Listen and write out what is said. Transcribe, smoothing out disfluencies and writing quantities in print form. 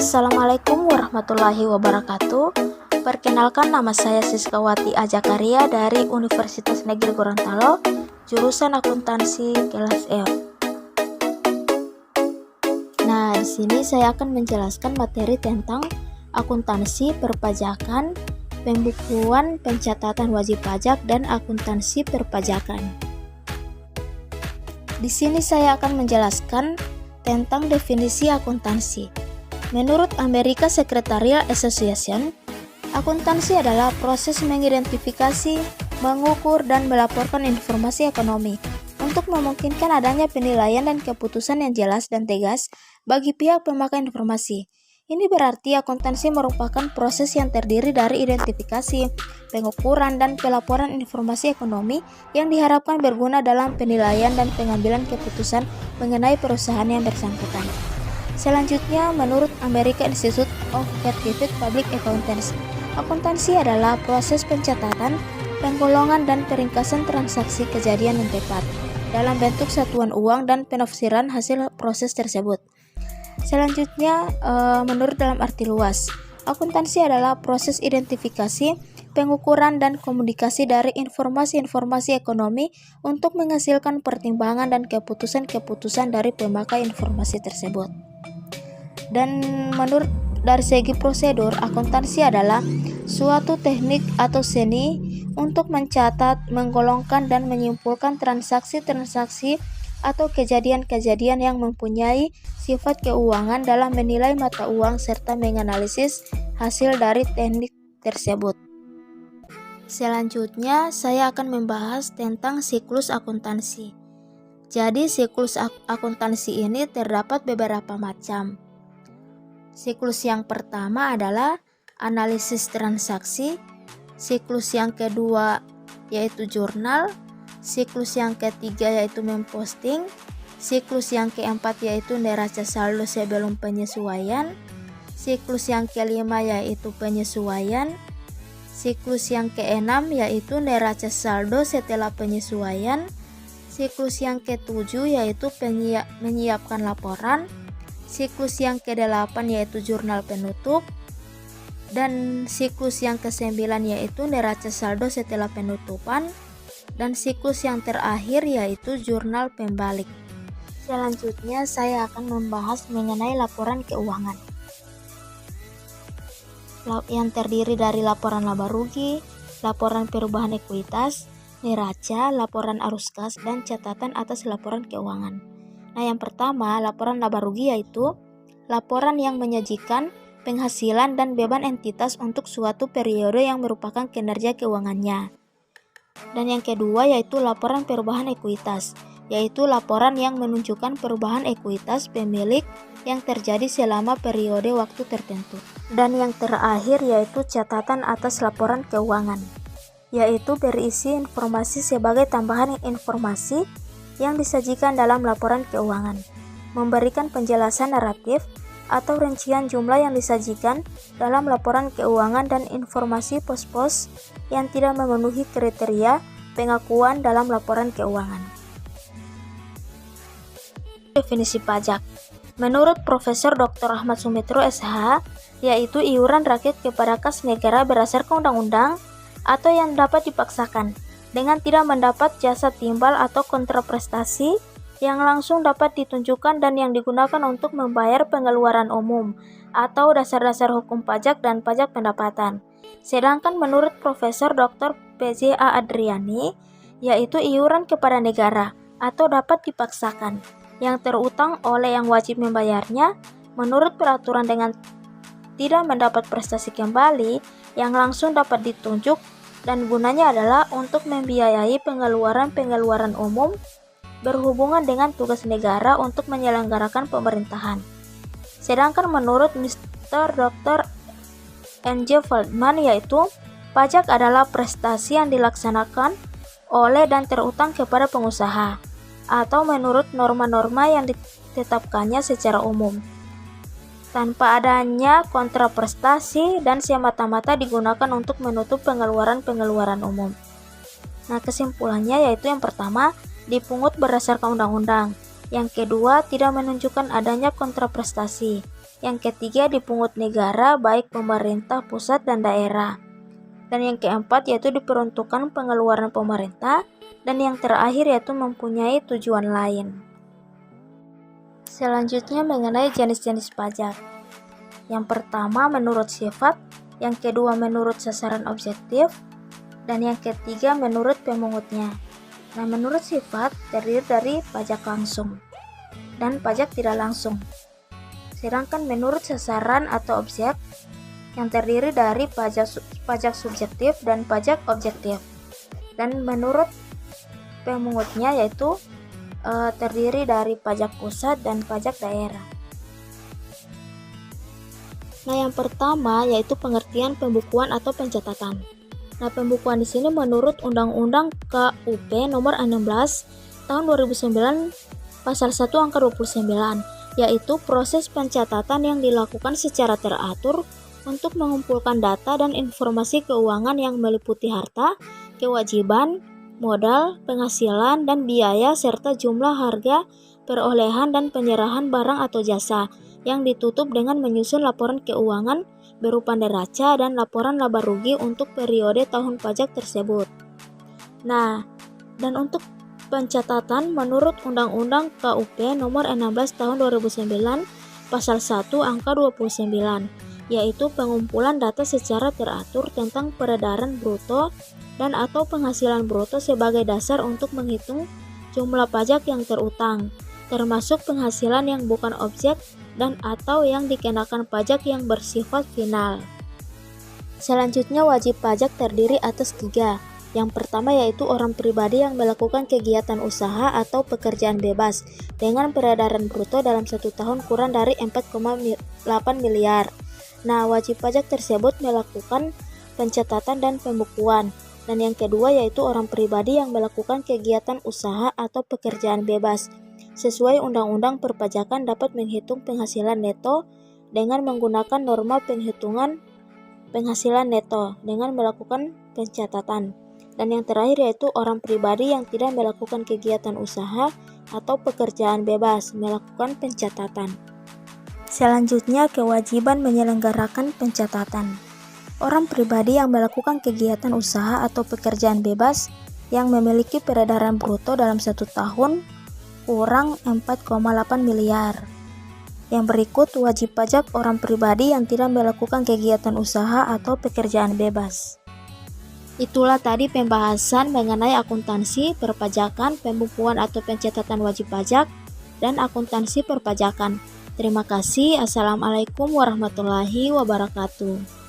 Assalamualaikum warahmatullahi wabarakatuh. Perkenalkan, nama saya Siskawati Ajakaria dari Universitas Negeri Gorontalo, jurusan akuntansi kelas F. Nah, di sini saya akan menjelaskan materi tentang akuntansi perpajakan, pembukuan, pencatatan wajib pajak, dan akuntansi perpajakan. Di sini saya akan menjelaskan tentang definisi akuntansi. Menurut American Secretarial Association, akuntansi adalah proses mengidentifikasi, mengukur, dan melaporkan informasi ekonomi untuk memungkinkan adanya penilaian dan keputusan yang jelas dan tegas bagi pihak pemakai informasi. Ini berarti akuntansi merupakan proses yang terdiri dari identifikasi, pengukuran, dan pelaporan informasi ekonomi yang diharapkan berguna dalam penilaian dan pengambilan keputusan mengenai perusahaan yang bersangkutan. Selanjutnya, menurut American Institute of Certified Public Accountants, akuntansi adalah proses pencatatan, penggolongan, dan peringkasan transaksi kejadian yang tepat dalam bentuk satuan uang dan penafsiran hasil proses tersebut. Selanjutnya, menurut dalam arti luas, akuntansi adalah proses identifikasi, pengukuran, dan komunikasi dari informasi-informasi ekonomi untuk menghasilkan pertimbangan dan keputusan-keputusan dari pemakai informasi tersebut. Dan menurut dari segi prosedur, akuntansi adalah suatu teknik atau seni untuk mencatat, menggolongkan, dan menyimpulkan transaksi-transaksi atau kejadian-kejadian yang mempunyai sifat keuangan dalam menilai mata uang serta menganalisis hasil dari teknik tersebut. Selanjutnya, saya akan membahas tentang siklus akuntansi. Jadi, siklus akuntansi ini terdapat beberapa macam. Siklus yang pertama adalah analisis transaksi, siklus yang kedua yaitu jurnal, siklus yang ketiga yaitu memposting, siklus yang keempat yaitu neraca saldo sebelum penyesuaian, siklus yang kelima yaitu penyesuaian, siklus yang keenam yaitu neraca saldo setelah penyesuaian, siklus yang ketujuh yaitu menyiapkan laporan, siklus yang ke-8 yaitu jurnal penutup, dan siklus yang ke-9 yaitu neraca saldo setelah penutupan, dan siklus yang terakhir yaitu jurnal pembalik. Selanjutnya saya akan membahas mengenai laporan keuangan yang terdiri dari laporan laba rugi, laporan perubahan ekuitas, neraca, laporan arus kas, dan catatan atas laporan keuangan. Nah, yang pertama, laporan laba rugi yaitu laporan yang menyajikan penghasilan dan beban entitas untuk suatu periode yang merupakan kinerja keuangannya. Dan yang kedua yaitu laporan perubahan ekuitas, yaitu laporan yang menunjukkan perubahan ekuitas pemilik yang terjadi selama periode waktu tertentu. Dan yang terakhir yaitu catatan atas laporan keuangan, yaitu berisi informasi sebagai tambahan informasi yang disajikan dalam laporan keuangan, memberikan penjelasan naratif atau rincian jumlah yang disajikan dalam laporan keuangan dan informasi pos-pos yang tidak memenuhi kriteria pengakuan dalam laporan keuangan. Definisi pajak. Menurut Profesor Dr. Ahmad Sumitro SH, yaitu iuran rakyat kepada kas negara berdasarkan undang-undang atau yang dapat dipaksakan dengan tidak mendapat jasa timbal atau kontraprestasi yang langsung dapat ditunjukkan dan yang digunakan untuk membayar pengeluaran umum atau dasar-dasar hukum pajak dan pajak pendapatan. Sedangkan menurut Profesor Dr. PJ.A. Adriani, yaitu iuran kepada negara atau dapat dipaksakan yang terutang oleh yang wajib membayarnya menurut peraturan dengan tidak mendapat prestasi kembali yang langsung dapat ditunjuk dan gunanya adalah untuk membiayai pengeluaran-pengeluaran umum berhubungan dengan tugas negara untuk menyelenggarakan pemerintahan. Sedangkan menurut Mr. Dr. N.J. Feldman yaitu pajak adalah prestasi yang dilaksanakan oleh dan terutang kepada pengusaha atau menurut norma-norma yang ditetapkannya secara umum tanpa adanya kontraprestasi dan semata-mata digunakan untuk menutup pengeluaran-pengeluaran umum. Nah, kesimpulannya yaitu yang pertama, dipungut berdasarkan undang-undang. Yang kedua, tidak menunjukkan adanya kontraprestasi. Yang ketiga dipungut negara baik pemerintah pusat dan daerah. Dan yang keempat yaitu diperuntukkan pengeluaran pemerintah. Dan yang terakhir yaitu mempunyai tujuan lain. Selanjutnya mengenai jenis-jenis pajak. Yang pertama menurut sifat, yang kedua menurut sasaran objektif, dan yang ketiga menurut pemungutnya. Nah, menurut sifat terdiri dari pajak langsung dan pajak tidak langsung. Sedangkan menurut sasaran atau objek yang terdiri dari pajak subjektif dan pajak objektif. Dan menurut pemungutnya yaitu terdiri dari pajak pusat dan pajak daerah. Nah, yang pertama yaitu pengertian pembukuan atau pencatatan. Nah, pembukuan di sini menurut Undang-Undang KUP nomor 16 tahun 2009 pasal 1 angka 29, yaitu proses pencatatan yang dilakukan secara teratur untuk mengumpulkan data dan informasi keuangan yang meliputi harta, kewajiban, modal, penghasilan, dan biaya serta jumlah harga, perolehan, dan penyerahan barang atau jasa yang ditutup dengan menyusun laporan keuangan berupa neraca dan laporan laba rugi untuk periode tahun pajak tersebut. Nah, dan untuk pencatatan menurut Undang-Undang KUP nomor 16 tahun 2009 pasal 1 angka 29, yaitu pengumpulan data secara teratur tentang peredaran bruto dan atau penghasilan bruto sebagai dasar untuk menghitung jumlah pajak yang terutang, termasuk penghasilan yang bukan objek dan atau yang dikenakan pajak yang bersifat final. Selanjutnya wajib pajak terdiri atas 3. Yang pertama yaitu orang pribadi yang melakukan kegiatan usaha atau pekerjaan bebas dengan peredaran bruto dalam 1 tahun kurang dari 4,8 miliar. Nah, wajib pajak tersebut melakukan pencatatan dan pembukuan. Dan yang kedua yaitu orang pribadi yang melakukan kegiatan usaha atau pekerjaan bebas. Sesuai Undang-Undang Perpajakan dapat menghitung penghasilan neto dengan menggunakan norma penghitungan penghasilan neto dengan melakukan pencatatan. Dan yang terakhir yaitu orang pribadi yang tidak melakukan kegiatan usaha atau pekerjaan bebas melakukan pencatatan. Selanjutnya kewajiban menyelenggarakan pencatatan. Orang pribadi yang melakukan kegiatan usaha atau pekerjaan bebas yang memiliki peredaran bruto dalam 1 tahun kurang 4,8 miliar. Yang berikut wajib pajak orang pribadi yang tidak melakukan kegiatan usaha atau pekerjaan bebas. Itulah tadi pembahasan mengenai akuntansi, perpajakan, pembukuan atau pencatatan wajib pajak, dan akuntansi perpajakan. Terima kasih. Assalamualaikum warahmatullahi wabarakatuh.